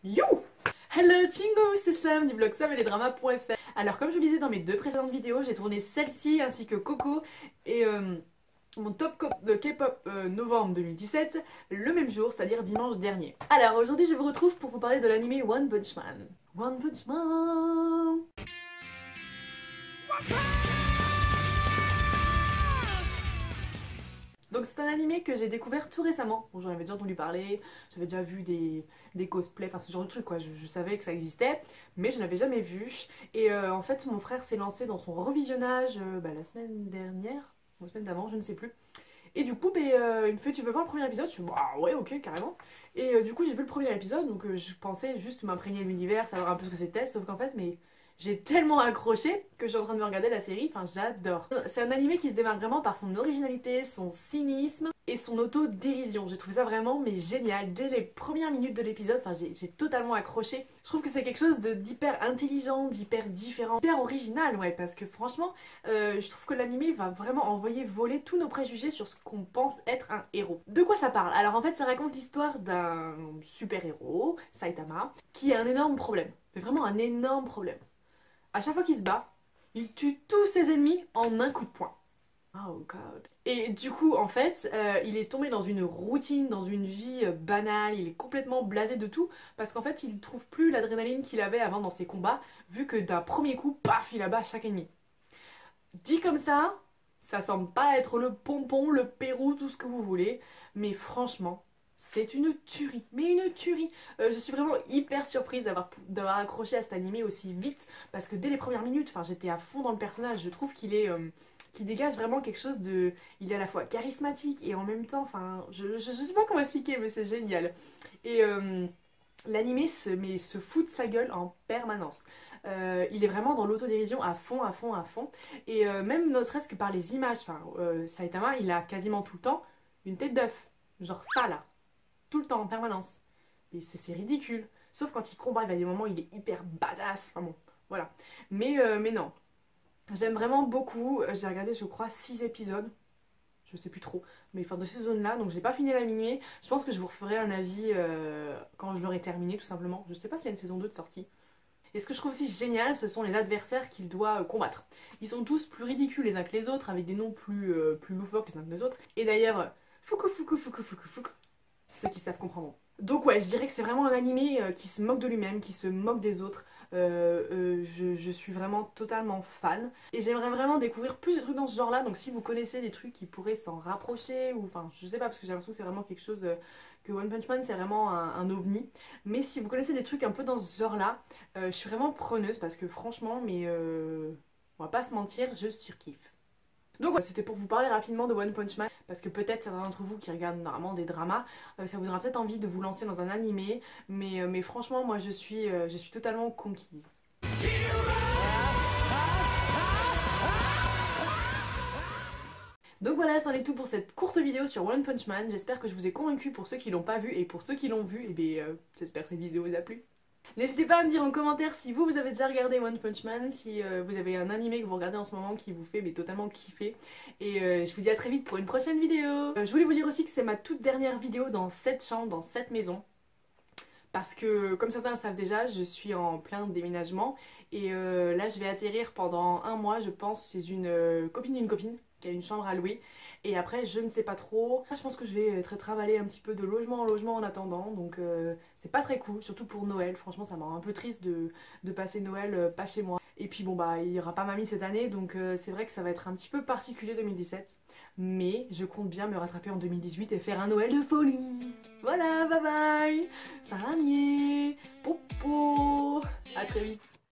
You! Hello Chingo, c'est Sam du blog sameletdrama.fr. Alors comme je vous le disais dans mes deux précédentes vidéos, j'ai tourné celle-ci ainsi que Coco et mon top de K-pop novembre 2017 le même jour, c'est-à-dire dimanche dernier. Alors aujourd'hui je vous retrouve pour vous parler de l'anime One Punch Man. One Punch Man. Donc c'est un animé que j'ai découvert tout récemment. Bon, j'en avais déjà entendu parler, j'avais déjà vu des cosplays, enfin ce genre de trucs quoi, je savais que ça existait, mais je n'avais jamais vu. Et en fait mon frère s'est lancé dans son revisionnage la semaine dernière, ou la semaine d'avant, je ne sais plus. Et du coup il me fait tu veux voir le premier épisode? Je suis bah ouais ok carrément. Et du coup j'ai vu le premier épisode, donc je pensais juste m'imprégner de l'univers, savoir un peu ce que c'était, sauf qu'en fait j'ai tellement accroché que je suis en train de me regarder la série, enfin j'adore. C'est un animé qui se démarque vraiment par son originalité, son cynisme et son auto-dérision. J'ai trouvé ça vraiment mais génial. Dès les premières minutes de l'épisode, enfin j'ai totalement accroché. Je trouve que c'est quelque chose d'hyper intelligent, d'hyper différent, hyper original, ouais, parce que franchement, je trouve que l'animé va vraiment envoyer voler tous nos préjugés sur ce qu'on pense être un héros. De quoi ça parle? Alors en fait ça raconte l'histoire d'un super-héros, Saitama, qui a un énorme problème. Mais vraiment un énorme problème. À chaque fois qu'il se bat, il tue tous ses ennemis en un coup de poing. Oh god. Et du coup, en fait, il est tombé dans une routine, dans une vie banale, il est complètement blasé de tout, parce qu'en fait, il ne trouve plus l'adrénaline qu'il avait avant dans ses combats, vu que d'un premier coup, paf, il abat chaque ennemi. Dit comme ça semble pas être le pompon, le Pérou, tout ce que vous voulez, mais franchement, c'est une tuerie, mais une tuerie. Je suis vraiment hyper surprise d'avoir accroché à cet animé aussi vite, parce que dès les premières minutes, j'étais à fond dans le personnage. Je trouve qu'il dégage vraiment quelque chose de... Il est à la fois charismatique et en même temps, je sais pas comment expliquer, mais c'est génial. Et l'animé se fout de sa gueule en permanence. Il est vraiment dans l'autodérision à fond, à fond, à fond. Et même ne serait-ce que par les images, Saitama, il a quasiment tout le temps une tête d'œuf. Genre ça là. Tout le temps, en permanence. Et c'est ridicule. Sauf quand il combat, il y a des moments où il est hyper badass. Enfin bon, voilà. Mais non. J'aime vraiment beaucoup. J'ai regardé, je crois, 6 épisodes. Je sais plus trop. Mais de ces zones-là. Donc j'ai pas fini l'animé. Je pense que je vous referai un avis quand je l'aurai terminé, tout simplement. Je sais pas s'il y a une saison 2 de sortie. Et ce que je trouve aussi génial, ce sont les adversaires qu'il doit combattre. Ils sont tous plus ridicules les uns que les autres, avec des noms plus loufoques les uns que les autres. Et d'ailleurs, Fuku. Ceux qui savent comprendre. Donc ouais, je dirais que c'est vraiment un animé qui se moque de lui-même, qui se moque des autres. Je suis vraiment totalement fan. Et j'aimerais vraiment découvrir plus de trucs dans ce genre-là. Donc si vous connaissez des trucs qui pourraient s'en rapprocher, ou je sais pas, parce que j'ai l'impression que c'est vraiment quelque chose... que One Punch Man c'est vraiment un ovni. Mais si vous connaissez des trucs un peu dans ce genre-là, je suis vraiment preneuse parce que franchement, on va pas se mentir, je surkiffe. Donc c'était pour vous parler rapidement de One Punch Man, parce que peut-être certains d'entre vous qui regardent normalement des dramas, ça vous donnera peut-être envie de vous lancer dans un animé, mais franchement moi je suis totalement conquise. Donc voilà, c'en est tout pour cette courte vidéo sur One Punch Man. J'espère que je vous ai convaincu pour ceux qui l'ont pas vu, et pour ceux qui l'ont vu, j'espère que cette vidéo vous a plu. N'hésitez pas à me dire en commentaire si vous avez déjà regardé One Punch Man, si vous avez un animé que vous regardez en ce moment qui vous fait totalement kiffer. Et je vous dis à très vite pour une prochaine vidéo. Je voulais vous dire aussi que c'est ma toute dernière vidéo dans cette chambre, dans cette maison. Parce que, comme certains le savent déjà, je suis en plein déménagement. Et là, je vais atterrir pendant un mois, je pense, chez une copine d'une copine qui a une chambre à louer. Et après, je ne sais pas trop. Je pense que je vais être travailler un petit peu de logement en logement en attendant. Donc, c'est pas très cool, surtout pour Noël. Franchement, ça me rend un peu triste de passer Noël pas chez moi. Et puis, bon, il y aura pas mamie cette année. Donc, c'est vrai que ça va être un petit peu particulier 2017. Mais je compte bien me rattraper en 2018 et faire un Noël de folie. Voilà, bye bye. Saranier, popo. À très vite.